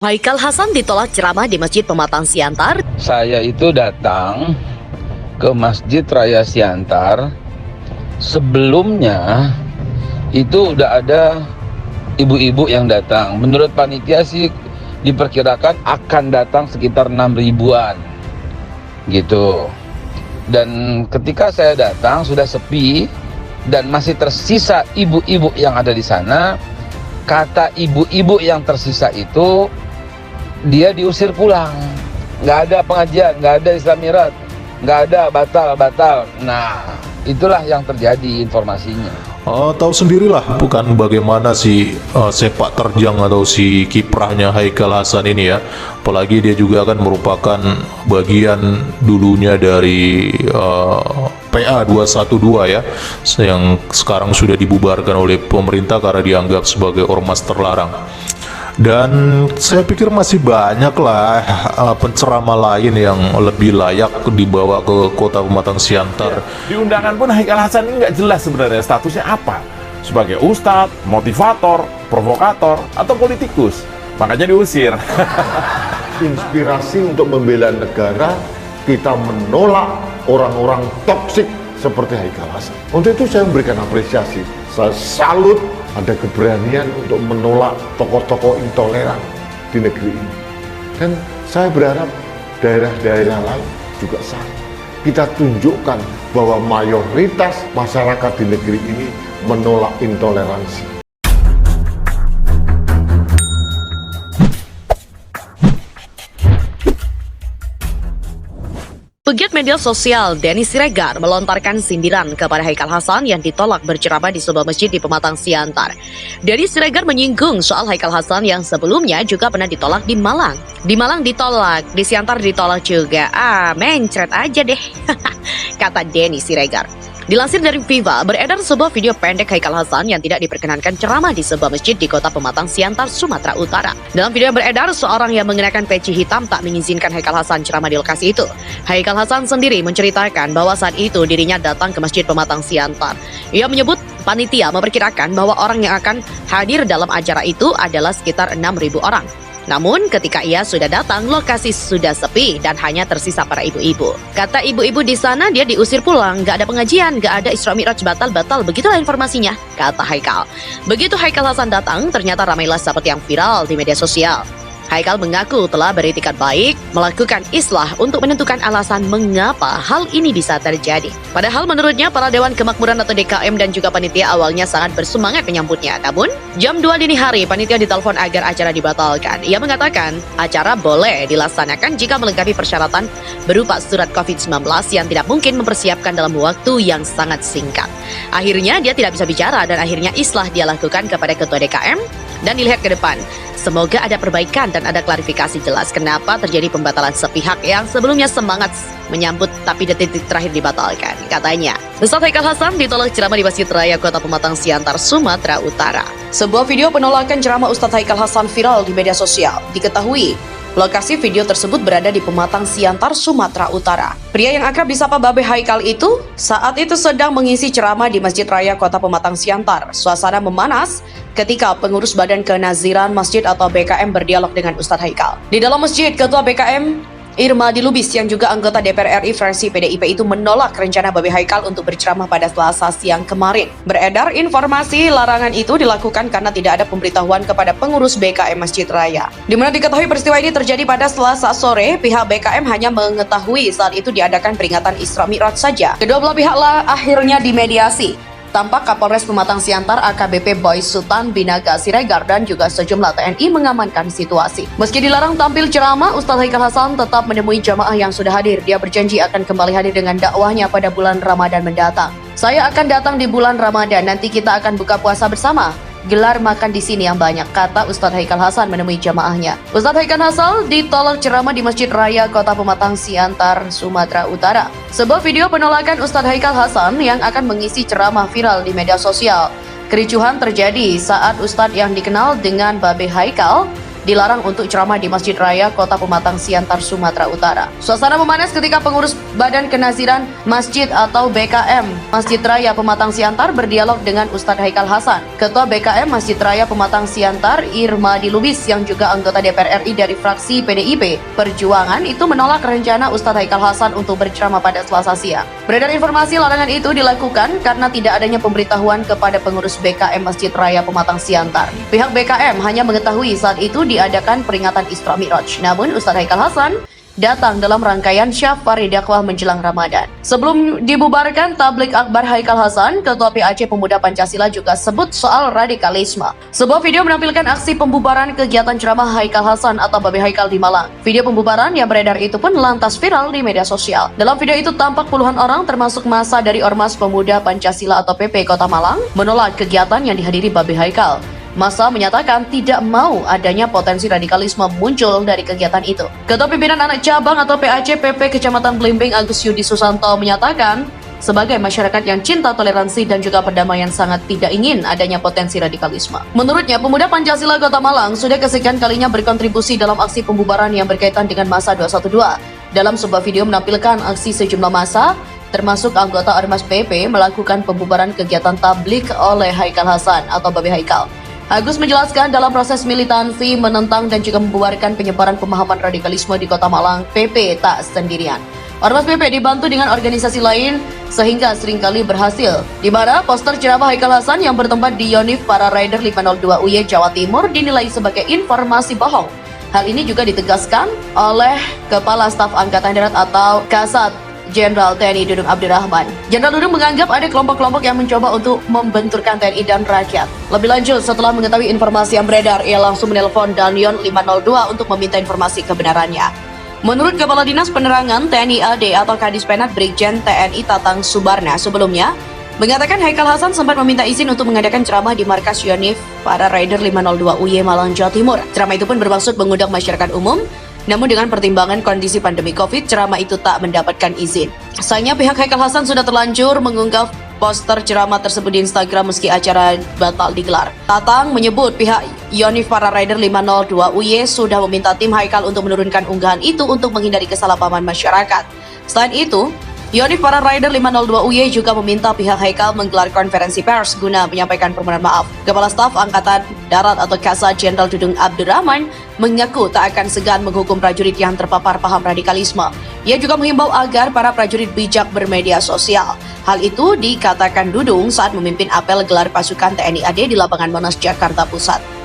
Haikal Hasan ditolak ceramah di Masjid Pematang Siantar. Saya itu datang ke Masjid Raya Siantar. Sebelumnya itu udah ada ibu-ibu yang datang. Menurut panitia sih diperkirakan akan datang sekitar 6 ribuan gitu. Dan ketika saya datang sudah sepi dan masih tersisa ibu-ibu yang ada di sana. Kata ibu-ibu yang tersisa itu, dia diusir pulang, nggak ada pengajian, nggak ada Islamirat, nggak ada, batal. Nah, itulah yang terjadi informasinya. Tahu sendirilah bukan bagaimana si sepak terjang atau si kiprahnya Haikal Hasan ini ya. Apalagi dia juga kan merupakan bagian dulunya dari PA 212 ya, yang sekarang sudah dibubarkan oleh pemerintah karena dianggap sebagai ormas terlarang. Dan saya pikir masih banyak lah penceramah lain yang lebih layak dibawa ke kota Pematang Siantar. Di undangan pun Haikal Hasan ini nggak jelas sebenarnya statusnya apa. Sebagai ustadz, motivator, provokator, atau politikus. Makanya diusir. Inspirasi untuk membela negara, kita menolak orang-orang toksik seperti Haikal Hasan. Untuk itu saya memberikan apresiasi. Saya salut ada keberanian untuk menolak tokoh-tokoh intoleran di negeri ini. Dan saya berharap daerah-daerah lain juga sama. Kita tunjukkan bahwa mayoritas masyarakat di negeri ini menolak intoleransi. Pegiat media sosial Denny Siregar melontarkan sindiran kepada Haikal Hasan yang ditolak berceramah di sebuah masjid di Pematang Siantar. Denny Siregar menyinggung soal Haikal Hasan yang sebelumnya juga pernah ditolak di Malang. Di Malang ditolak, di Siantar ditolak juga. Mencret aja deh, kata Denny Siregar. Dilansir dari Viva, beredar sebuah video pendek Haikal Hasan yang tidak diperkenankan ceramah di sebuah masjid di kota Pematang Siantar, Sumatera Utara. Dalam video yang beredar, seorang yang mengenakan peci hitam tak mengizinkan Haikal Hasan ceramah di lokasi itu. Haikal Hasan sendiri menceritakan bahwa saat itu dirinya datang ke Masjid Pematang Siantar. Ia menyebut panitia memperkirakan bahwa orang yang akan hadir dalam acara itu adalah sekitar 6.000 orang. Namun ketika ia sudah datang, lokasi sudah sepi dan hanya tersisa para ibu-ibu. Kata ibu-ibu di sana, dia diusir pulang, gak ada pengajian, gak ada Isra Mi'raj, batal, begitulah informasinya, kata Haikal. Begitu Haikal Hasan datang, ternyata ramailah seperti yang viral di media sosial. Haikal mengaku telah beritikat baik, melakukan islah untuk menentukan alasan mengapa hal ini bisa terjadi. Padahal menurutnya para Dewan Kemakmuran atau DKM dan juga panitia awalnya sangat bersemangat menyambutnya. Namun, jam 2 dini hari panitia ditelepon agar acara dibatalkan. Ia mengatakan acara boleh dilaksanakan jika melengkapi persyaratan berupa surat COVID-19 yang tidak mungkin mempersiapkan dalam waktu yang sangat singkat. Akhirnya dia tidak bisa bicara dan akhirnya islah dia lakukan kepada ketua DKM dan dilihat ke depan. Semoga ada perbaikan dan ada klarifikasi jelas kenapa terjadi pembatalan sepihak yang sebelumnya semangat menyambut tapi detik terakhir dibatalkan, katanya. Ustadz Haikal Hasan ditolak ceramah di Masjid Raya Kota Pematang Siantar, Sumatera Utara. Sebuah video penolakan ceramah Ustadz Haikal Hasan viral di media sosial. Diketahui, lokasi video tersebut berada di Pematang Siantar, Sumatera Utara. Pria yang akrab disapa Babe Haikal itu saat itu sedang mengisi ceramah di Masjid Raya Kota Pematang Siantar. Suasana memanas ketika pengurus Badan Kenaziran Masjid atau BKM berdialog dengan Ustadz Haikal. Di dalam masjid, Ketua BKM Irma Dilubis yang juga anggota DPR RI fraksi PDIP itu menolak rencana Babe Haikal untuk berceramah pada Selasa siang kemarin. Beredar informasi larangan itu dilakukan karena tidak ada pemberitahuan kepada pengurus BKM Masjid Raya. Di mana diketahui peristiwa ini terjadi pada Selasa sore, pihak BKM hanya mengetahui saat itu diadakan peringatan Isra Mi'raj saja. Kedua belah pihaklah akhirnya dimediasi. Tampak Kapolres Pematang Siantar AKBP Boy Sultan Binaga Siregar dan juga sejumlah TNI mengamankan situasi. Meski dilarang tampil ceramah, Ustadz Haikal Hasan tetap menemui jamaah yang sudah hadir. Dia berjanji akan kembali hadir dengan dakwahnya pada bulan Ramadan mendatang. Saya akan datang di bulan Ramadan, nanti kita akan buka puasa bersama. Gelar makan di sini yang banyak, kata Ustadz Haikal Hasan menemui jamaahnya. Ustadz Haikal Hasan ditolak ceramah di Masjid Raya Kota Pematang Siantar, Sumatera Utara. Sebuah video penolakan Ustadz Haikal Hasan yang akan mengisi ceramah viral di media sosial. Kericuhan terjadi saat Ustadz yang dikenal dengan Babe Haikal dilarang untuk ceramah di Masjid Raya Kota Pematang Siantar, Sumatera Utara. Suasana memanas ketika pengurus Badan Kenaziran Masjid atau BKM Masjid Raya Pematang Siantar berdialog dengan Ustadz Haikal Hasan. Ketua BKM Masjid Raya Pematang Siantar, Irmadi Lubis, yang juga anggota DPR RI dari fraksi PDIP Perjuangan, itu menolak rencana Ustadz Haikal Hasan untuk berceramah pada Selasa siang. Beredar informasi larangan itu dilakukan karena tidak adanya pemberitahuan kepada pengurus BKM Masjid Raya Pematang Siantar. Pihak BKM hanya mengetahui saat itu diadakan peringatan Isra Mi'raj. Namun Ustadz Haikal Hasan datang dalam rangkaian syafari dakwah menjelang Ramadan. Sebelum dibubarkan tablik akbar Haikal Hasan, Ketua PAC Pemuda Pancasila juga sebut soal radikalisme. Sebuah video menampilkan aksi pembubaran kegiatan ceramah Haikal Hasan atau Babe Haikal di Malang. Video pembubaran yang beredar itu pun lantas viral di media sosial. Dalam video itu tampak puluhan orang termasuk massa dari Ormas Pemuda Pancasila atau PP Kota Malang menolak kegiatan yang dihadiri Babe Haikal. Massa menyatakan tidak mau adanya potensi radikalisme muncul dari kegiatan itu. Ketua Pimpinan Anak Cabang atau PAC PP Kecamatan Blimbing Agus Yudi Susanto menyatakan, sebagai masyarakat yang cinta toleransi dan juga perdamaian sangat tidak ingin adanya potensi radikalisme. Menurutnya, Pemuda Pancasila Kota Malang sudah kesekian kalinya berkontribusi dalam aksi pembubaran yang berkaitan dengan massa 212. Dalam sebuah video menampilkan aksi sejumlah massa, termasuk anggota Ormas PP melakukan pembubaran kegiatan tablik oleh Haikal Hasan atau Babe Haikal. Agus menjelaskan dalam proses militansi menentang dan juga membubarkan penyebaran pemahaman radikalisme di Kota Malang, PP tak sendirian. Ormas PP dibantu dengan organisasi lain sehingga seringkali berhasil. Di mana poster ceramah Haikal Hasan yang bertempat di Yonif Para Rider 502 UY Jawa Timur dinilai sebagai informasi bohong. Hal ini juga ditegaskan oleh Kepala Staf Angkatan Darat atau Kasat Jenderal TNI Dudung Abdurrahman. Jenderal Dudung menganggap ada kelompok-kelompok yang mencoba untuk membenturkan TNI dan rakyat. Lebih lanjut, setelah mengetahui informasi yang beredar, ia langsung menelpon Danyon 502 untuk meminta informasi kebenarannya. Menurut Kepala Dinas Penerangan TNI AD atau Kadis Penat Brigjen TNI Tatang Subarna sebelumnya, mengatakan Haikal Hasan sempat meminta izin untuk mengadakan ceramah di markas Yonif Para Rider 502 UY Malang, Jawa Timur. Ceramah itu pun bermaksud mengundang masyarakat umum. Namun dengan pertimbangan kondisi pandemi COVID, ceramah itu tak mendapatkan izin. Sayangnya pihak Haikal Hasan sudah terlanjur mengunggah poster ceramah tersebut di Instagram meski acara batal digelar. Tatang menyebut pihak Yonif Para Rider 502 UY sudah meminta tim Haikal untuk menurunkan unggahan itu untuk menghindari kesalahpahaman masyarakat. Selain itu, Yonif Para Rider 502 UY juga meminta pihak Haikal menggelar konferensi pers guna menyampaikan permohonan maaf. Kepala Staf Angkatan Darat atau Kasat Jenderal Dudung Abdurrahman mengaku tak akan segan menghukum prajurit yang terpapar paham radikalisme. Ia juga menghimbau agar para prajurit bijak bermedia sosial. Hal itu dikatakan Dudung saat memimpin apel gelar pasukan TNI AD di lapangan Monas, Jakarta Pusat.